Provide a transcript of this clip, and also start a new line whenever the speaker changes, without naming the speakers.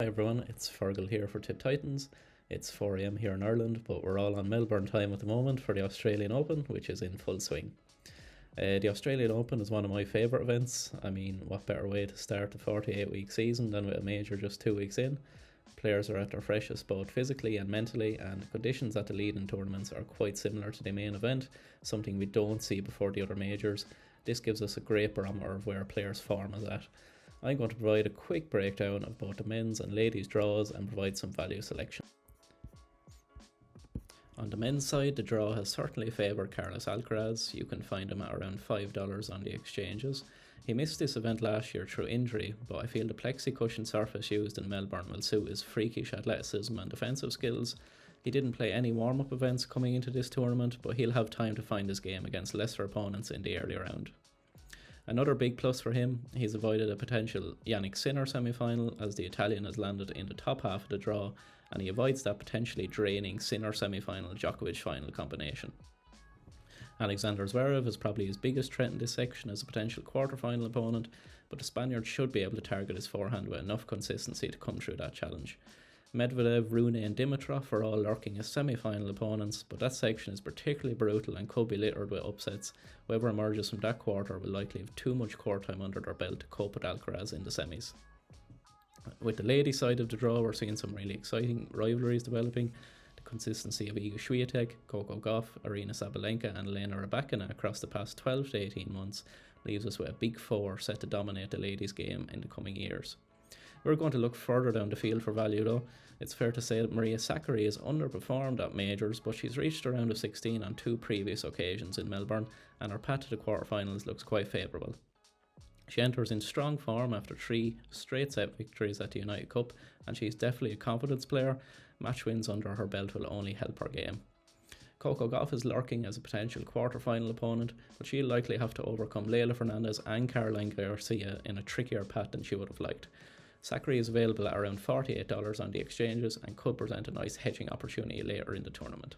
everyone, it's Fergal here for Tip Titans. It's 4 am here in Ireland, but we're all on Melbourne time at the moment for the Australian Open, which is in full swing. The Australian Open is one of my favourite events. I mean, what better way to start a 48-week season than with a major just 2 weeks in? Players are at their freshest both physically and mentally, and the conditions at the leading tournaments are quite similar to the main event, something we don't see before the other majors. This gives us a great barometer of where a player's form is at. I'm going to provide a quick breakdown of both the men's and ladies' draws and provide some value selection. On the men's side, the draw has certainly favoured Carlos Alcaraz. You can find him at around $5 on the exchanges. He missed this event last year through injury, but I feel the plexi cushion surface used in Melbourne will suit his freakish athleticism and defensive skills. He didn't play any warm-up events coming into this tournament, but he'll have time to find his game against lesser opponents in the early round. Another big plus for him, he's avoided a potential Jannik Sinner semi-final as the Italian has landed in the top half of the draw, and he avoids that potentially draining Sinner semi-final Djokovic final combination. Alexander Zverev is probably his biggest threat in this section as a potential quarter-final opponent, but the Spaniard should be able to target his forehand with enough consistency to come through that challenge. Medvedev, Rune and Dimitrov are all lurking as semi-final opponents, but that section is particularly brutal and could be littered with upsets. Whoever emerges from that quarter will likely have too much court time under their belt to cope with Alcaraz in the semis. With the ladies' side of the draw, we're seeing some really exciting rivalries developing. The consistency of Iga Swiatek, Coco Gauff, Aryna Sabalenka and Elena Rybakina across the past 12 to 18 months leaves us with a big four set to dominate the ladies' game in the coming years. We're going to look further down the field for value though. It's fair to say that Maria Sakkari has underperformed at majors, but she's reached a round of 16 on 2 previous occasions in Melbourne, and her path to the quarterfinals looks quite favourable. She enters in strong form after 3 straight set victories at the United Cup, and she's definitely a confidence player. Match wins under her belt will only help her game. Coco Gauff is lurking as a potential quarter-final opponent, but she'll likely have to overcome Leylah Fernandez and Caroline Garcia in a trickier path than she would have liked. Sakkari is available at around $48 on the exchanges and could present a nice hedging opportunity later in the tournament.